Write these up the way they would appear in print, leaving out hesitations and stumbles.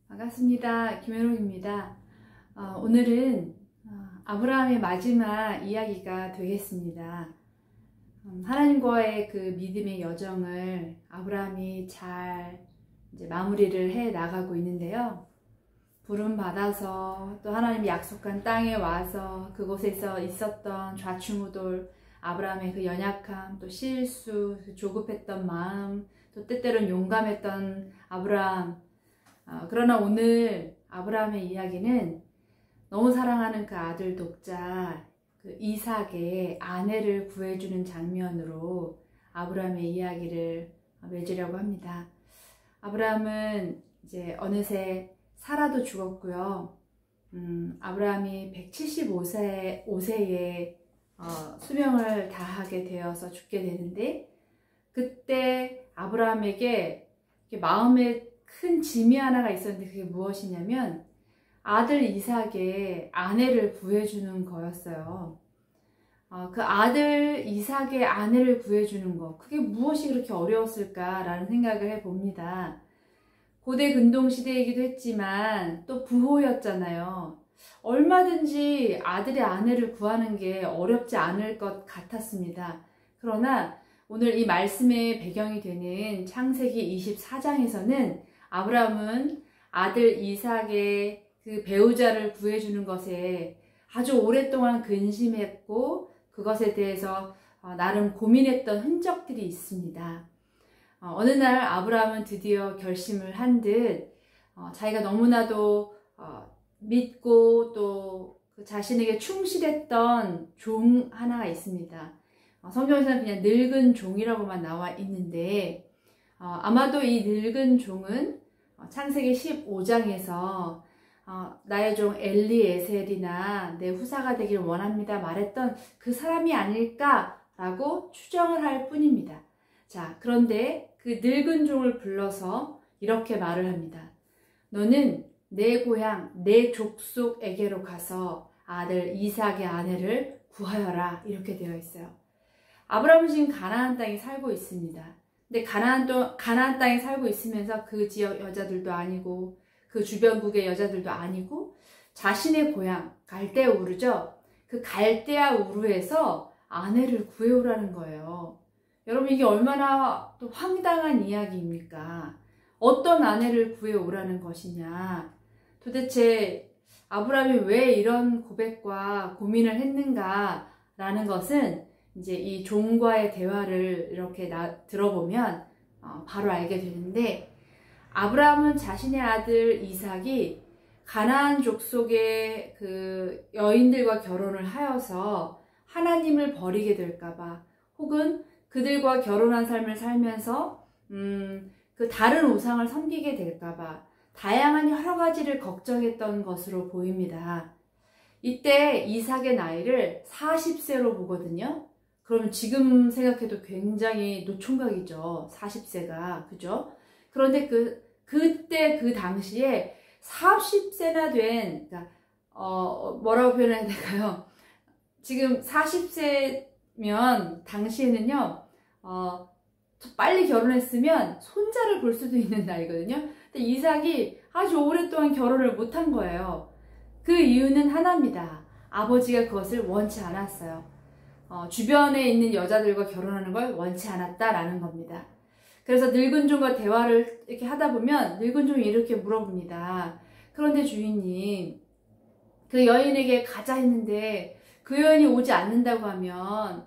반갑습니다. 김현옥입니다. 오늘은 아브라함의 마지막 이야기가 되겠습니다. 하나님과의 그 믿음의 여정을 아브라함이 잘 이제 마무리를 해 나가고 있는데요. 부름 받아서 또 하나님이 약속한 땅에 와서 그곳에서 있었던 좌충우돌, 아브라함의 그 연약함, 또 실수, 조급했던 마음, 또 때때로는 용감했던 아브라함. 그러나 오늘 아브라함의 이야기는 너무 사랑하는 그 아들 독자 그 이삭의 아내를 구해주는 장면으로 아브라함의 이야기를 맺으려고 합니다. 아브라함은 이제 어느새 사라도 죽었고요. 아브라함이 175세에 수명을 다하게 되어서 죽게 되는데, 그때 아브라함에게 마음에 큰 짐이 하나가 있었는데 그게 무엇이냐면 아들 이삭의 아내를 구해주는 거였어요. 그 아들 이삭의 아내를 구해주는 거, 그게 무엇이 그렇게 어려웠을까라는 생각을 해봅니다. 고대 근동시대이기도 했지만 또 부호였잖아요. 얼마든지 아들의 아내를 구하는 게 어렵지 않을 것 같았습니다. 그러나 오늘 이 말씀의 배경이 되는 창세기 24장에서는 아브라함은 아들 이삭의 그 배우자를 구해주는 것에 아주 오랫동안 근심했고 그것에 대해서 나름 고민했던 흔적들이 있습니다. 어느 날 아브라함은 드디어 결심을 한 듯 자기가 너무나도 믿고 또 그 자신에게 충실했던 종 하나가 있습니다. 성경에서는 그냥 늙은 종이라고만 나와 있는데 아마도 이 늙은 종은 창세기 15장에서 나의 종 엘리에셀이나 내 후사가 되길 원합니다 말했던 그 사람이 아닐까라고 추정을 할 뿐입니다. 자, 그런데 그 늙은 종을 불러서 이렇게 말을 합니다. 너는 내 고향, 내 족속에게로 가서 아들 이삭의 아내를 구하여라, 이렇게 되어 있어요. 아브라함은 지금 가나안 땅에 살고 있습니다. 근데 가나안 땅에 살고 있으면서 그 지역 여자들도 아니고 그 주변국의 여자들도 아니고 자신의 고향 갈대아 우르죠. 그 갈대아 우르에서 아내를 구해오라는 거예요. 여러분, 이게 얼마나 또 황당한 이야기입니까? 어떤 아내를 구해오라는 것이냐? 도대체 아브라함이 왜 이런 고백과 고민을 했는가라는 것은 이제 이 종과의 대화를 이렇게 들어보면 바로 알게 되는데, 아브라함은 자신의 아들 이삭이 가나안 족속의 그 여인들과 결혼을 하여서 하나님을 버리게 될까봐, 혹은 그들과 결혼한 삶을 살면서 그 다른 우상을 섬기게 될까봐 다양한 여러 가지를 걱정했던 것으로 보입니다. 이때 이삭의 나이를 40세로 보거든요. 그러면 지금 생각해도 굉장히 노총각이죠. 40세가. 그죠? 그런데 그때 그 당시에 40세나 된, 그러니까 뭐라고 표현해야 될까요? 지금 40세면 당시에는요, 빨리 결혼했으면 손자를 볼 수도 있는 나이거든요. 근데 이삭이 아주 오랫동안 결혼을 못한 거예요. 그 이유는 하나입니다. 아버지가 그것을 원치 않았어요. 주변에 있는 여자들과 결혼하는 걸 원치 않았다라는 겁니다. 그래서 늙은 종과 대화를 이렇게 하다 보면 늙은 종이 이렇게 물어봅니다. 그런데 주인님, 그 여인에게 가자 했는데 그 여인이 오지 않는다고 하면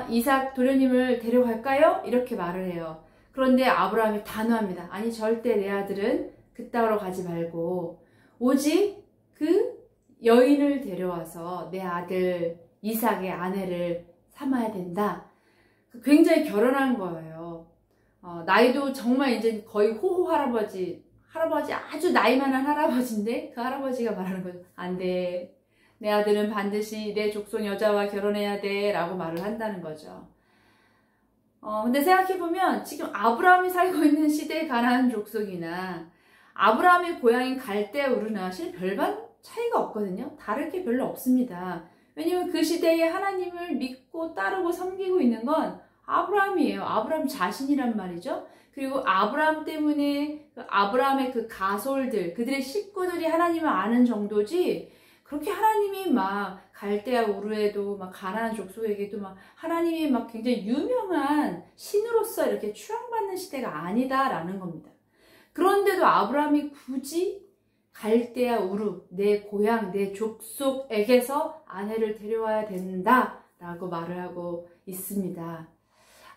이삭 도련님을 데려갈까요? 이렇게 말을 해요. 그런데 아브라함이 단호합니다. 아니, 절대 내 아들은 그따위로 가지 말고 오직 그 여인을 데려와서 내 아들 이삭의 아내를 삼아야 된다. 굉장히 결연한 거예요. 나이도 정말 이제 거의 호호 할아버지 아주 나이 많은 할아버지인데 그 할아버지가 말하는 거죠. 안 돼. 내 아들은 반드시 내 족속 여자와 결혼해야 돼 라고 말을 한다는 거죠. 근데 생각해보면 지금 아브라함이 살고 있는 시대의 가나안 족속이나 아브라함의 고향인 갈대아 우르나 사실 별반 차이가 없거든요. 다를 게 별로 없습니다. 왜냐면 그 시대에 하나님을 믿고 따르고 섬기고 있는 건 아브라함이에요. 아브라함 자신이란 말이죠. 그리고 아브라함 때문에 그 아브라함의 그 가솔들, 그들의 식구들이 하나님을 아는 정도지, 그렇게 하나님이 막 갈대아 우르에도 막 가나안 족속에게도 막 하나님이 막 굉장히 유명한 신으로서 이렇게 추앙받는 시대가 아니다라는 겁니다. 그런데도 아브라함이 굳이 갈대아 우르, 내 고향, 내 족속에게서 아내를 데려와야 된다라고 말을 하고 있습니다.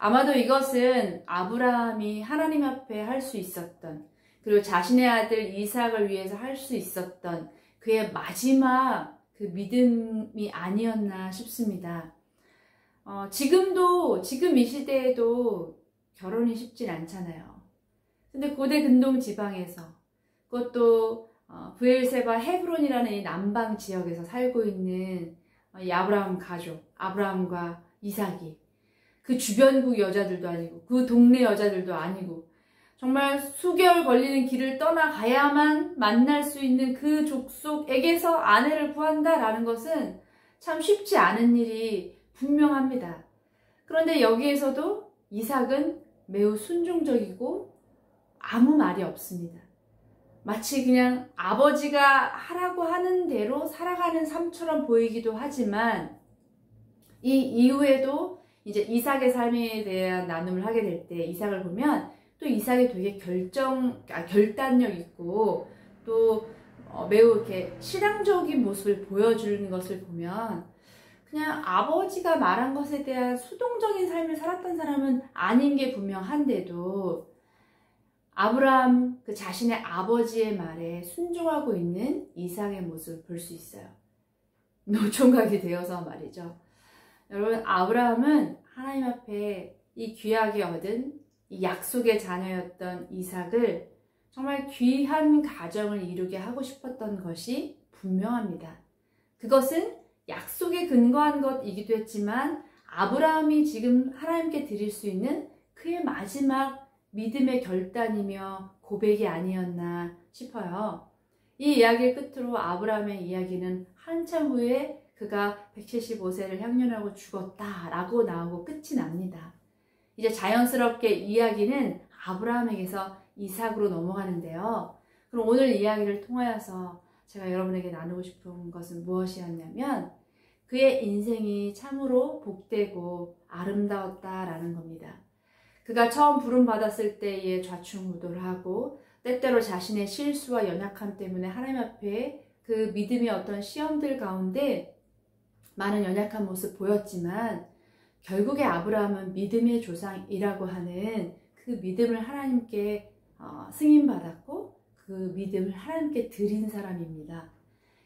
아마도 이것은 아브라함이 하나님 앞에 할 수 있었던, 그리고 자신의 아들 이삭을 위해서 할 수 있었던 그의 마지막 그 믿음이 아니었나 싶습니다. 지금 이 시대에도 결혼이 쉽진 않잖아요. 근데 고대 근동 지방에서, 그것도 브엘세바 헤브론이라는 이 남방 지역에서 살고 있는 이 아브라함 가족, 아브라함과 이삭이, 그 주변국 여자들도 아니고 그 동네 여자들도 아니고 정말 수개월 걸리는 길을 떠나가야만 만날 수 있는 그 족속에게서 아내를 구한다라는 것은 참 쉽지 않은 일이 분명합니다. 그런데 여기에서도 이삭은 매우 순종적이고 아무 말이 없습니다. 마치 그냥 아버지가 하라고 하는 대로 살아가는 삶처럼 보이기도 하지만, 이 이후에도 이제 이삭의 삶에 대한 나눔을 하게 될 때 이삭을 보면 또 이삭이 되게 결단력 있고 또 매우 이렇게 신앙적인 모습을 보여주는 것을 보면, 그냥 아버지가 말한 것에 대한 수동적인 삶을 살았던 사람은 아닌 게 분명한데도 아브라함 그 자신의 아버지의 말에 순종하고 있는 이삭의 모습을 볼 수 있어요. 노총각이 되어서 말이죠. 여러분, 아브라함은 하나님 앞에 이 귀하게 얻은 이 약속의 자녀였던 이삭을 정말 귀한 가정을 이루게 하고 싶었던 것이 분명합니다. 그것은 약속에 근거한 것이기도 했지만 아브라함이 지금 하나님께 드릴 수 있는 그의 마지막 믿음의 결단이며 고백이 아니었나 싶어요. 이 이야기의 끝으로 아브라함의 이야기는 한참 후에 그가 175세를 향년하고 죽었다라고 나오고 끝이 납니다. 이제 자연스럽게 이야기는 아브라함에게서 이삭으로 넘어가는데요. 그럼 오늘 이야기를 통하여서 제가 여러분에게 나누고 싶은 것은 무엇이었냐면, 그의 인생이 참으로 복되고 아름다웠다라는 겁니다. 그가 처음 부름받았을 때에 좌충우돌을 하고 때때로 자신의 실수와 연약함 때문에 하나님 앞에 그 믿음의 어떤 시험들 가운데 많은 연약한 모습 보였지만, 결국에 아브라함은 믿음의 조상이라고 하는 그 믿음을 하나님께 승인받았고 그 믿음을 하나님께 드린 사람입니다.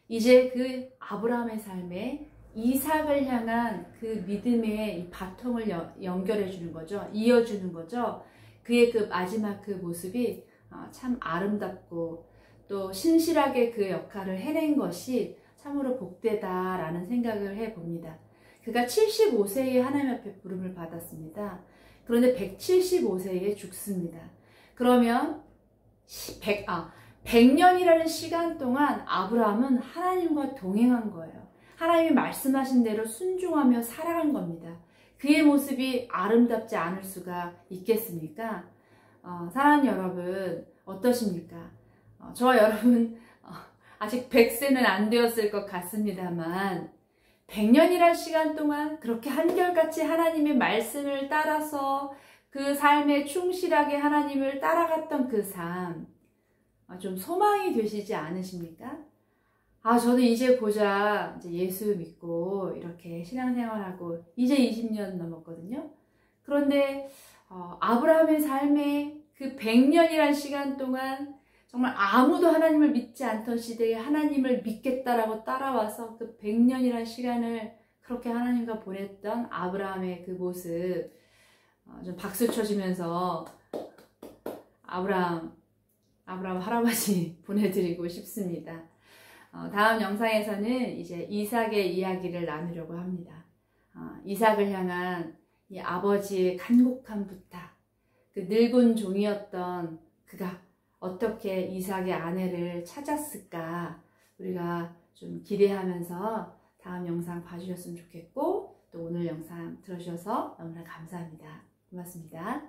이제 그 아브라함의 삶에 이삭을 향한 그 믿음의 이 바통을 연결해 주는 거죠. 이어주는 거죠. 그의 그 마지막 그 모습이 참 아름답고 또 신실하게 그 역할을 해낸 것이 참으로 복되다라는 생각을 해봅니다. 그가 75세에 하나님 앞에 부름을 받았습니다. 그런데 175세에 죽습니다. 그러면 100년이라는 시간 동안 아브라함은 하나님과 동행한 거예요. 하나님이 말씀하신 대로 순종하며 살아간 겁니다. 그의 모습이 아름답지 않을 수가 있겠습니까? 사랑하는 여러분, 어떠십니까? 저와 여러분 아직 100세는 안 되었을 것 같습니다만 100년이란 시간 동안 그렇게 한결같이 하나님의 말씀을 따라서 그 삶에 충실하게 하나님을 따라갔던 그 삶, 좀 소망이 되시지 않으십니까? 저도 이제 고작 예수 믿고 이렇게 신앙생활하고 이제 20년 넘었거든요. 그런데 아브라함의 삶에 그 100년이란 시간 동안 정말 아무도 하나님을 믿지 않던 시대에 하나님을 믿겠다라고 따라와서 그 100년이란 시간을 그렇게 하나님과 보냈던 아브라함의 그 모습, 좀 박수 쳐주면서 아브라함 할아버지 보내드리고 싶습니다. 다음 영상에서는 이제 이삭의 이야기를 나누려고 합니다. 이삭을 향한 이 아버지의 간곡한 부탁, 그 늙은 종이었던 그가 어떻게 이삭의 아내를 찾았을까, 우리가 좀 기대하면서 다음 영상 봐주셨으면 좋겠고, 또 오늘 영상 들어주셔서 너무나 감사합니다. 고맙습니다.